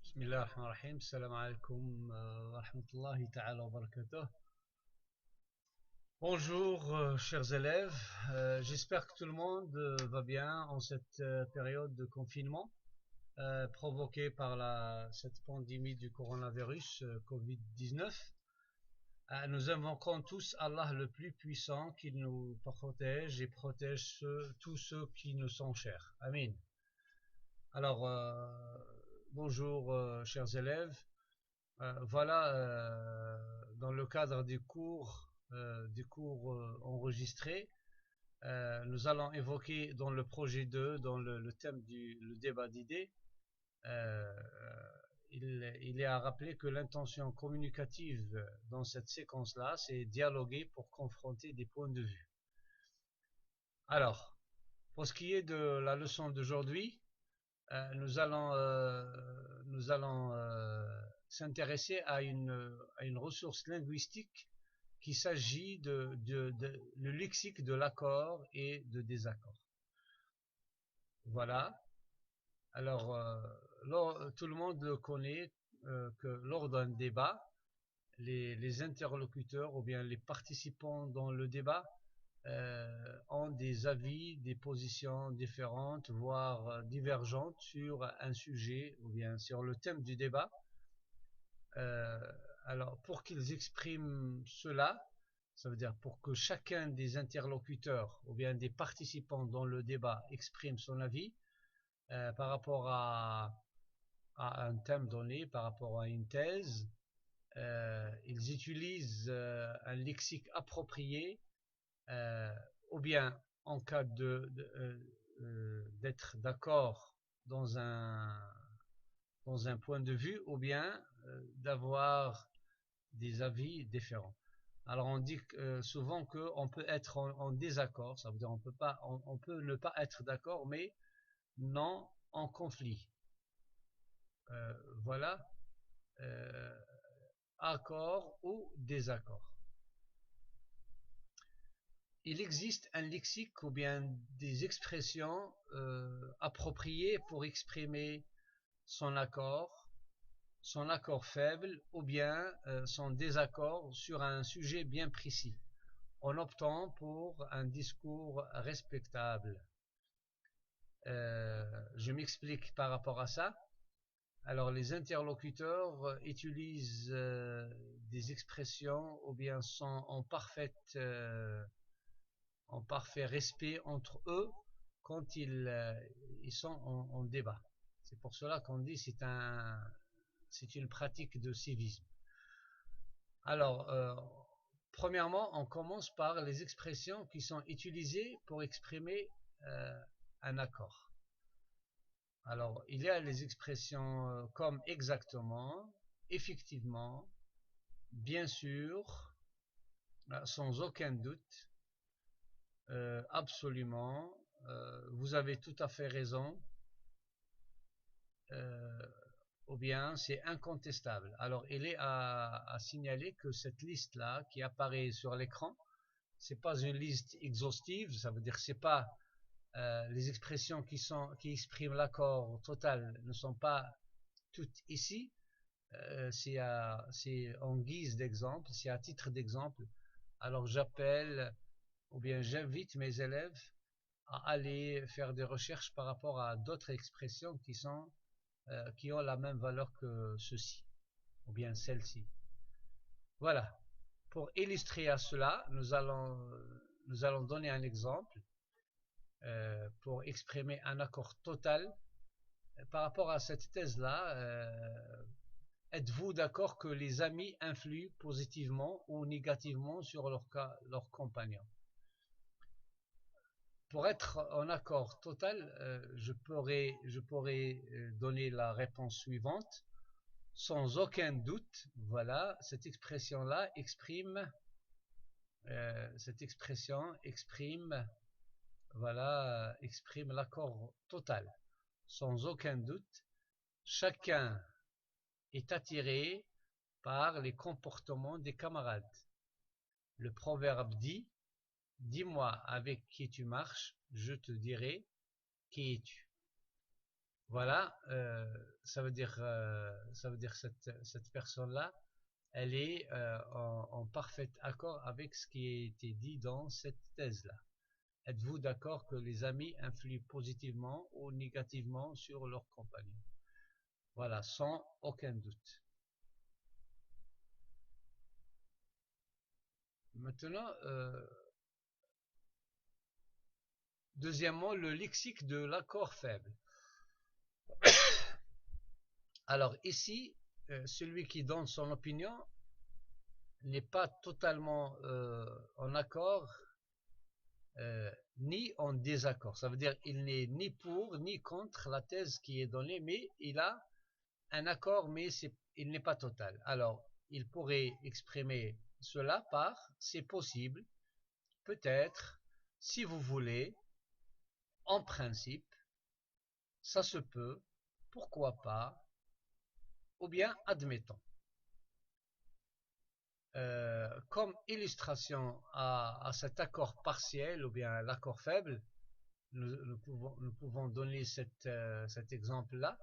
Bismillah ar-Rahman ar-Rahim. Salam alaikum wa rahmatullahi ta'ala wa barakatuh. Bonjour chers élèves, j'espère que tout le monde va bien en cette période de confinement provoquée par cette pandémie du coronavirus Covid-19. Nous invoquons tous Allah le plus puissant qui nous protège et protège tous ceux qui nous sont chers. Amin. Alors, bonjour chers élèves. Voilà, dans le cadre du cours enregistré, nous allons évoquer dans le projet 2, dans le thème le débat d'idées, euh, il est à rappeler que l'intention communicative dans cette séquence-là, c'est dialoguer pour confronter des points de vue. Alors, pour ce qui est de la leçon d'aujourd'hui, nous allons s'intéresser à une ressource linguistique qu'il s'agit le lexique de l'accord et de désaccord. Voilà. Alors, tout le monde le connaît que lors d'un débat, les interlocuteurs ou bien les participants dans le débat ont des avis, des positions différentes, voire divergentes sur un sujet ou bien sur le thème du débat. Alors, pour qu'ils expriment cela, ça veut dire pour que chacun des interlocuteurs ou bien des participants dans le débat exprime son avis par rapport à un thème donné, par rapport à une thèse, ils utilisent un lexique approprié ou bien en cas d'être d'accord dans un point de vue ou bien d'avoir des avis différents. Alors on dit souvent qu'on peut être en désaccord, ça veut dire on peut ne pas être d'accord, mais non en conflit. Voilà, accord ou désaccord. Il existe un lexique ou bien des expressions appropriées pour exprimer son accord faible ou bien son désaccord sur un sujet bien précis, en optant pour un discours respectable. Je m'explique par rapport à ça. Alors les interlocuteurs utilisent des expressions ou bien sont en parfait respect entre eux quand ils sont en débat. C'est pour cela qu'on dit c'est une pratique de civisme. Alors, premièrement, on commence par les expressions qui sont utilisées pour exprimer un accord. Alors, il y a les expressions comme exactement, effectivement, bien sûr, sans aucun doute, absolument, vous avez tout à fait raison, ou bien c'est incontestable. Alors, il est à signaler que cette liste-là qui apparaît sur l'écran, c'est pas une liste exhaustive, ça veut dire c'est pas les expressions qui expriment l'accord total ne sont pas toutes ici. C'est en guise d'exemple, c'est à titre d'exemple. Alors j'appelle ou bien j'invite mes élèves à aller faire des recherches par rapport à d'autres expressions qui ont la même valeur que ceci, ou bien celle-ci. Voilà. Pour illustrer à cela, nous allons donner un exemple pour exprimer un accord total. Par rapport à cette thèse-là, êtes-vous d'accord que les amis influent positivement ou négativement sur leur compagnon? Pour être en accord total, je pourrais donner la réponse suivante. Sans aucun doute, voilà, cette expression-là exprime, exprime l'accord total. Sans aucun doute, chacun est attiré par les comportements des camarades. Le proverbe dit: dis-moi avec qui tu marches, je te dirai qui es-tu. Voilà, ça veut dire cette personne-là, elle est en parfait accord avec ce qui a été dit dans cette thèse-là. Êtes-vous d'accord que les amis influent positivement ou négativement sur leurs compagnons? Voilà, sans aucun doute. Maintenant, deuxièmement, le lexique de l'accord faible. Alors ici, celui qui donne son opinion n'est pas totalement en accord ni en désaccord. Ça veut dire qu'il n'est ni pour ni contre la thèse qui est donnée, mais il a un accord, mais il n'est pas total. Alors, il pourrait exprimer cela par c'est possible, peut-être, si vous voulez, en principe, ça se peut, pourquoi pas, ou bien admettons. Comme illustration à cet accord partiel ou bien l'accord faible, nous pouvons donner cet exemple-là.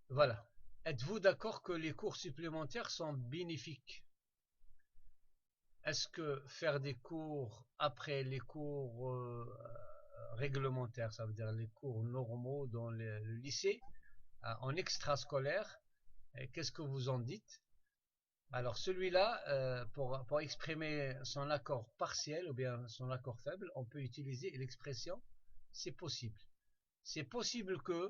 Voilà. Êtes-vous d'accord que les cours supplémentaires sont bénéfiques? Est-ce que faire des cours après les cours réglementaires, ça veut dire les cours normaux dans le lycée, en extrascolaire, qu'est-ce que vous en dites? Alors celui-là, pour exprimer son accord partiel ou bien son accord faible, on peut utiliser l'expression c'est possible. C'est possible que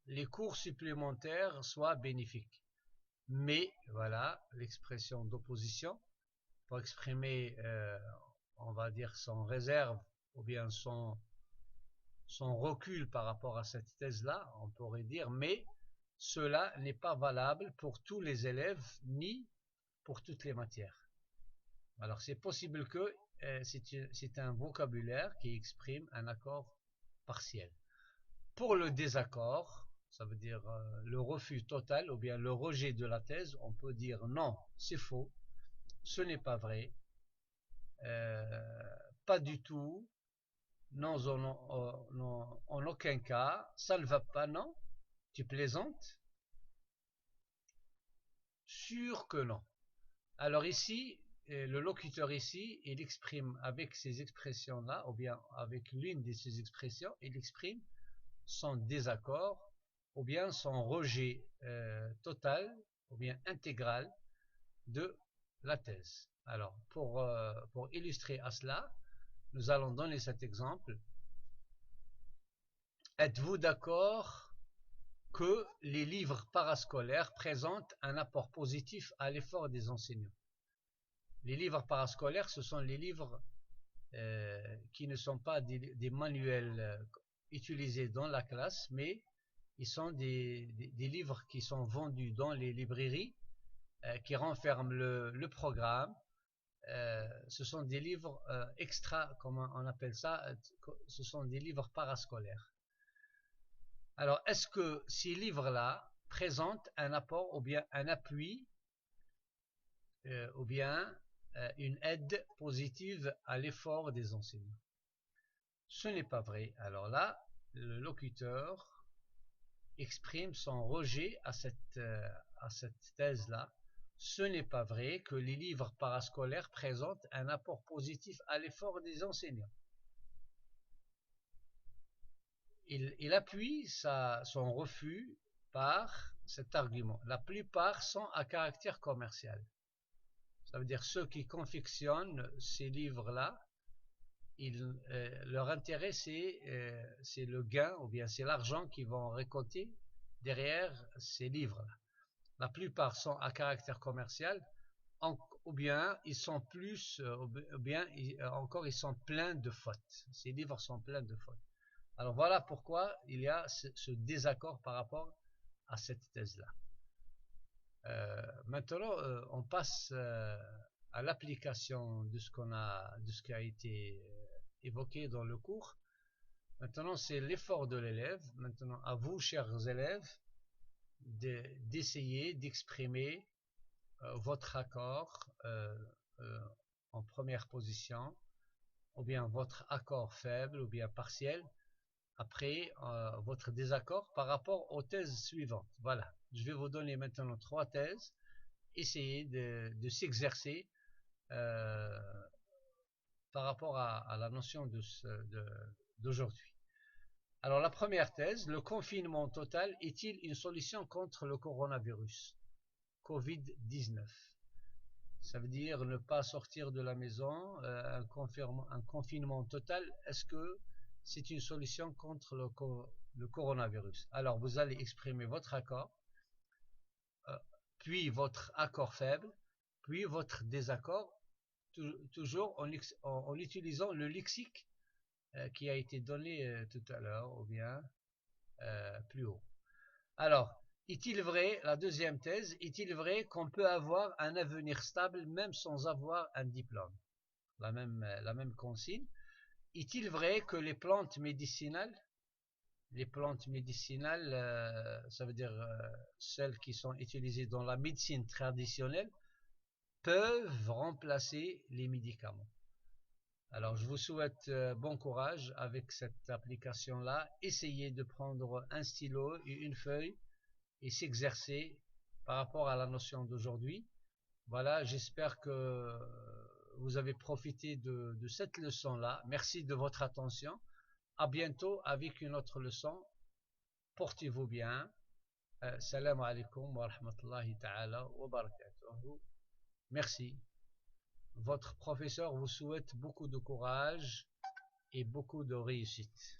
les cours supplémentaires soient bénéfiques. Mais, voilà, l'expression d'opposition, pour exprimer, on va dire, son réserve ou bien son recul par rapport à cette thèse-là, on pourrait dire, mais cela n'est pas valable pour tous les élèves ni pour toutes les matières. Alors c'est possible que c'est un vocabulaire qui exprime un accord partiel. Pour le désaccord, ça veut dire le refus total ou bien le rejet de la thèse, on peut dire non, c'est faux, ce n'est pas vrai, pas du tout, non, en aucun cas, ça ne va pas, non, tu plaisantes, sûr que non. Alors ici, le locuteur ici, il exprime avec ces expressions-là, ou bien avec l'une de ces expressions, il exprime son désaccord, ou bien son rejet total, ou bien intégral de la thèse. Alors, pour illustrer à cela, nous allons donner cet exemple. Êtes-vous d'accord que les livres parascolaires présentent un apport positif à l'effort des enseignants? Les livres parascolaires, ce sont les livres qui ne sont pas des manuels utilisés dans la classe, mais ils sont des livres qui sont vendus dans les librairies, qui renferment le programme. Ce sont des livres extra, comment on appelle ça, ce sont des livres parascolaires. Alors, est-ce que ces livres-là présentent un apport ou bien un appui ou bien une aide positive à l'effort des enseignants? Ce n'est pas vrai. Alors là, le locuteur exprime son rejet à cette thèse-là. Ce n'est pas vrai que les livres parascolaires présentent un apport positif à l'effort des enseignants. Il appuie son refus par cet argument. La plupart sont à caractère commercial. Ça veut dire ceux qui confectionnent ces livres-là, leur intérêt c'est le gain ou bien c'est l'argent qu'ils vont récolter derrière ces livres-là. La plupart sont à caractère commercial, ou bien ils sont plus, ou bien encore ils sont pleins de fautes. Ces livres sont pleins de fautes. Alors voilà pourquoi il y a ce désaccord par rapport à cette thèse-là. Maintenant, on passe à l'application de ce qui a été évoqué dans le cours. Maintenant, c'est l'effort de l'élève. Maintenant, à vous, chers élèves, d'essayer d'exprimer votre accord en première position, ou bien votre accord faible, ou bien partiel, après votre désaccord par rapport aux thèses suivantes. Voilà, je vais vous donner maintenant 3 thèses. Essayez de s'exercer par rapport à la notion d'aujourd'hui. Alors la première thèse, le confinement total est-il une solution contre le coronavirus Covid-19? Ça veut dire ne pas sortir de la maison, un confinement total. Est-ce que c'est une solution contre le coronavirus? Alors vous allez exprimer votre accord, puis votre accord faible, puis votre désaccord, toujours en utilisant le lexique qui a été donné tout à l'heure, ou bien plus haut. Alors, est-il vrai, la deuxième thèse, est-il vrai qu'on peut avoir un avenir stable même sans avoir un diplôme? La même consigne. Est-il vrai que les plantes médicinales, ça veut dire celles qui sont utilisées dans la médecine traditionnelle, peuvent remplacer les médicaments? Alors, je vous souhaite bon courage avec cette application-là. Essayez de prendre un stylo et une feuille et s'exercer par rapport à la notion d'aujourd'hui. Voilà, j'espère que vous avez profité de cette leçon-là. Merci de votre attention. À bientôt avec une autre leçon. Portez-vous bien. Salam alaikum wa rahmatullahi ta'ala wa barakatuh. Merci. Votre professeur vous souhaite beaucoup de courage et beaucoup de réussite.